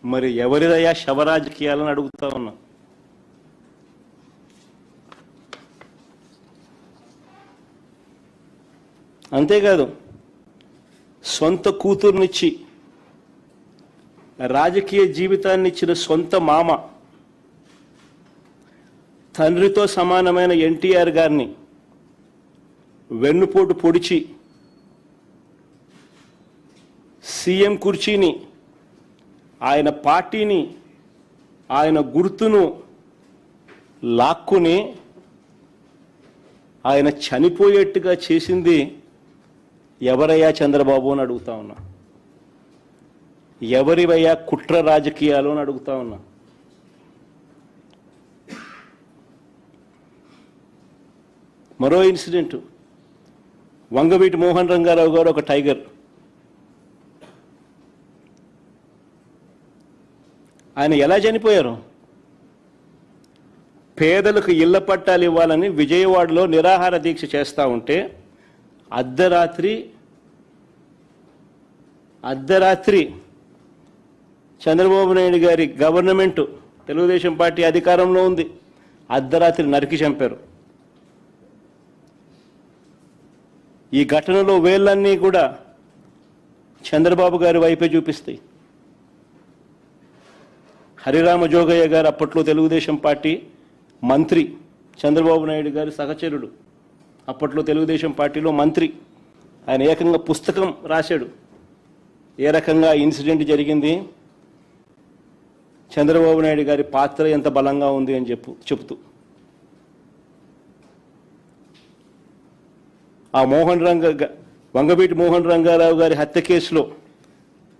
మరి ఎవరిదయ్యా శవరాజకీయాలని అడుగుతా ఉన్నా. అంతేకాదు సొంత కూతుర్నిచ్చి రాజకీయ జీవితాన్ని ఇచ్చిన సొంత మామ, తండ్రితో సమానమైన ఎన్టీఆర్ గారిని వెన్నుపోటు పొడిచి సీఎం కుర్చీని, ఆయన పార్టీని, ఆయన గుర్తును లాక్కుని ఆయన చనిపోయేట్టుగా చేసింది ఎవరయ్యా చంద్రబాబు అని అడుగుతా ఉన్నా. ఎవరివయ్యా కుట్ర రాజకీయాలు అని అడుగుతా ఉన్నా. మరో ఇన్సిడెంట్, వంగవీటి మోహన్ రంగారావు గారు ఒక టైగర్. ఆయన ఎలా చనిపోయారు? పేదలకు ఇళ్ల పట్టాలు ఇవ్వాలని విజయవాడలో నిరాహార దీక్ష చేస్తూ ఉంటే అర్ధరాత్రి చంద్రబాబు నాయుడు గారి గవర్నమెంట్, తెలుగుదేశం పార్టీ అధికారంలో ఉంది, అర్ధరాత్రి నరికి చంపారు. ఈ ఘటనలో వేళ్ళన్నీ కూడా చంద్రబాబు గారి వైపే చూపిస్తాయి. హరిరామ జోగయ్య గారు అప్పట్లో తెలుగుదేశం పార్టీ మంత్రి, చంద్రబాబు నాయుడు గారి సహచరుడు, అప్పట్లో తెలుగుదేశం పార్టీలో మంత్రి. ఆయన ఏకంగా పుస్తకం రాశాడు ఏ రకంగా ఇన్సిడెంట్ జరిగింది, చంద్రబాబు నాయుడు గారి పాత్ర ఎంత బలంగా ఉంది అని చెప్తూ. ఆ వంగవీటి మోహన్ రంగారావు గారి హత్య కేసులో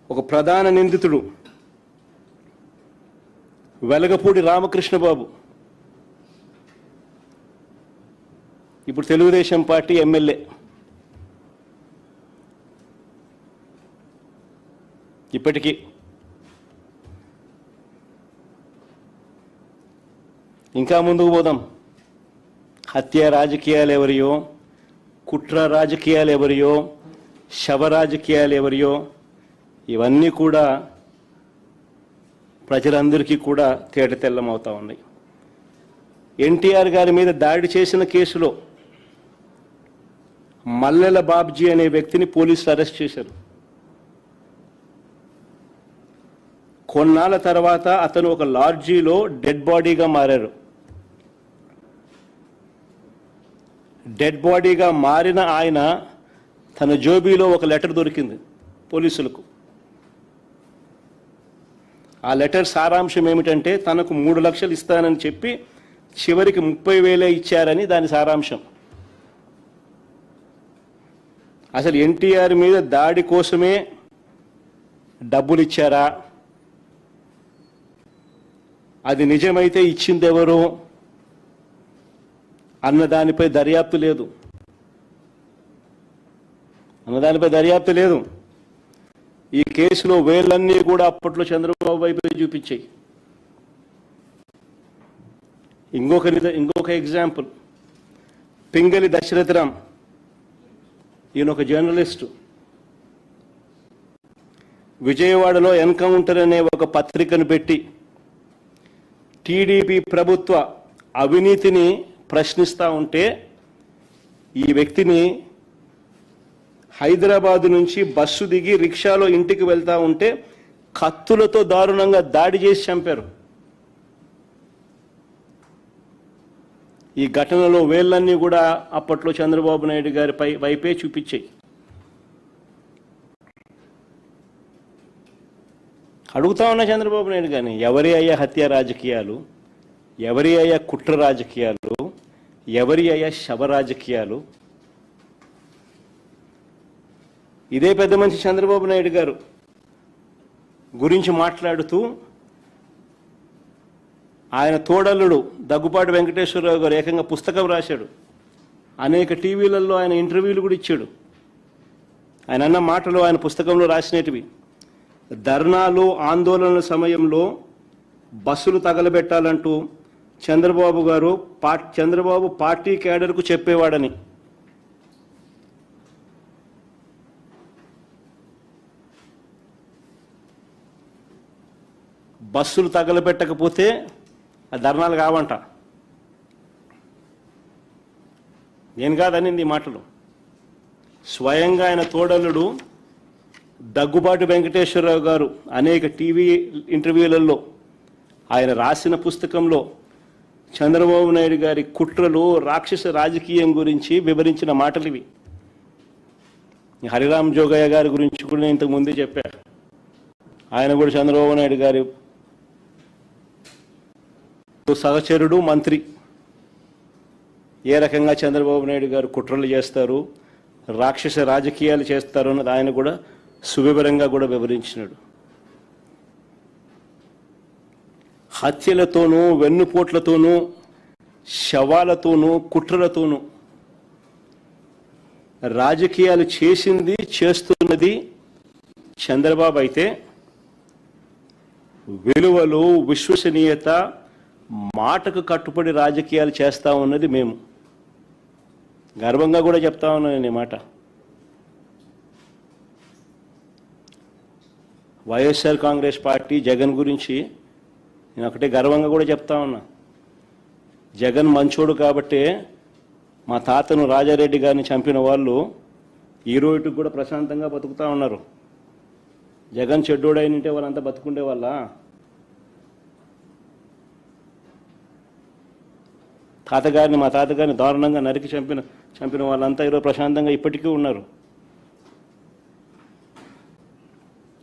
ఒక ప్రధాన నిందితుడు వెలగపూడి రామకృష్ణబాబు ఇప్పుడు తెలుగుదేశం పార్టీ ఎమ్మెల్యే. ఇప్పటికీ ఇంకా ముందుకు పోదాం. హత్య రాజకీయాలు ఎవరియో, కుట్ర రాజకీయాలు ఎవరియో, శవ రాజకీయాలు ఎవరియో, ఇవన్నీ కూడా ప్రజలందరికీ కూడా తేటతెల్లమవుతా ఉన్నాయి. ఎన్టీఆర్ గారి మీద దాడి చేసిన కేసులో మల్లెల బాబ్జీ అనే వ్యక్తిని పోలీసులు అరెస్ట్ చేశారు. కొన్నాళ్ళ తర్వాత అతను ఒక లాడ్జీలో డెడ్ బాడీగా మారారు. డెడ్ బాడీగా మారిన ఆయన తన జోబీలో ఒక లెటర్ దొరికింది పోలీసులకు. ఆ లెటర్ సారాంశం ఏమిటంటే తనకు 3 లక్షలు ఇస్తానని చెప్పి చివరికి 30,000 ఇచ్చారని దాని సారాంశం. అసలు ఎన్టీఆర్ మీద దాడి కోసమే డబ్బులు ఇచ్చారా, అది నిజమైతే ఇచ్చింది ఎవరు అన్నదానిపై దర్యాప్తు లేదు. ఈ కేసులో వేళ్ళన్నీ కూడా అప్పట్లో చంద్రబాబు వైపు చూపించాయి. ఇంకొక ఎగ్జాంపుల్, పింగళి దశరథరామ్. ఈయన ఒక జర్నలిస్టు. విజయవాడలో ఎన్కౌంటర్ అనే ఒక పత్రికను పెట్టి టీడీపీ ప్రభుత్వ అవినీతిని ప్రశ్నిస్తూ ఉంటే ఈ వ్యక్తిని హైదరాబాదు నుంచి బస్సు దిగి రిక్షాలో ఇంటికి వెళ్తూ ఉంటే కత్తులతో దారుణంగా దాడి చేసి చంపారు. ఈ ఘటనలో వేళ్ళన్నీ కూడా అప్పట్లో చంద్రబాబు నాయుడు గారి వైపే చూపించాయి. అడుగుతా ఉన్నా చంద్రబాబు నాయుడు గారిని, ఎవరి అయ్యా హత్య రాజకీయాలు, ఎవరి అయ్యా కుట్ర రాజకీయాలు, ఎవరి అయ్యా శవ రాజకీయాలు? ఇదే పెద్ద మనిషి చంద్రబాబు నాయుడు గారు గురించి మాట్లాడుతూ ఆయన తోడల్లుడు దగ్గుపాటి వెంకటేశ్వరరావు గారు ఏకంగా పుస్తకం రాశాడు. అనేక టీవీలలో ఆయన ఇంటర్వ్యూలు కూడా ఇచ్చాడు. ఆయన అన్న మాటలు ఆయన పుస్తకంలో రాసినటివి. ధర్నాలు ఆందోళనల సమయంలో బస్సులు తగలబెట్టాలంటూ చంద్రబాబు పార్టీ క్యాడర్కు చెప్పేవాడని. బస్సులు తగలబెట్టకపోతే ఆ ధర్నాలు కావంట. నేను కాదనింది ఈ మాటలు. స్వయంగా ఆయన తోడలుడు దగ్గుబాటి వెంకటేశ్వరరావు గారు అనేక టీవీ ఇంటర్వ్యూలలో ఆయన రాసిన పుస్తకంలో చంద్రబాబు నాయుడు గారి కుట్రలు, రాక్షస రాజకీయం గురించి వివరించిన మాటలు ఇవి. హరిరామ్ జోగయ్య గారి గురించి కూడా నేను ఇంతకు ముందే చెప్పాను. ఆయన కూడా చంద్రబాబు నాయుడు గారి సహచరుడు, మంత్రి. ఏ రకంగా చంద్రబాబు నాయుడు గారు కుట్రలు చేస్తారు, రాక్షస రాజకీయాలు చేస్తారు అన్నది ఆయన కూడా సువివరంగా కూడా వివరించినాడు. హత్యలతోనూ, వెన్నుపోట్లతోనూ, శవాలతోనూ, కుట్రలతోనూ రాజకీయాలు చేసింది, చేస్తున్నది చంద్రబాబు అయితే విలువలు, విశ్వసనీయత, మాటకు కట్టుబడి రాజకీయాలు చేస్తా ఉన్నది మేము. గర్వంగా కూడా చెప్తా ఉన్నాను నేను ఈ మాట. వైఎస్ఆర్ కాంగ్రెస్ పార్టీ జగన్ గురించి నేను ఒకటే గర్వంగా కూడా చెప్తా ఉన్నా. జగన్ మంచోడు కాబట్టే మా తాతను రాజారెడ్డి గారిని చంపిన వాళ్ళు ఈ రోజుకి కూడా ప్రశాంతంగా బతుకుతూ ఉన్నారు. జగన్ చెడ్డోడైనంటే వాళ్ళంతా బతుకుండే వాళ్ళ. మా తాతగారిని దారుణంగా నరికి చంపిన వాళ్ళంతా ఈరోజు ప్రశాంతంగా ఇప్పటికీ ఉన్నారు.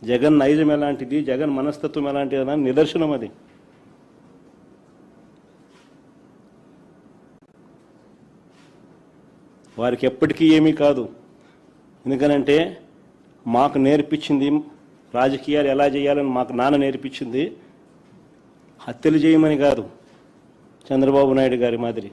జగన్ నైజం ఎలాంటిది, జగన్ మనస్తత్వం ఎలాంటిది అని నిదర్శనం అది. వారికి ఎప్పటికీ ఏమీ కాదు. ఎందుకనంటే మాకు నేర్పించింది రాజకీయాలు ఎలా చేయాలని మాకు నాన్న నేర్పించింది హత్యలు చేయమని కాదు, చంద్రబాబు నాయుడు గారి మాదిరి.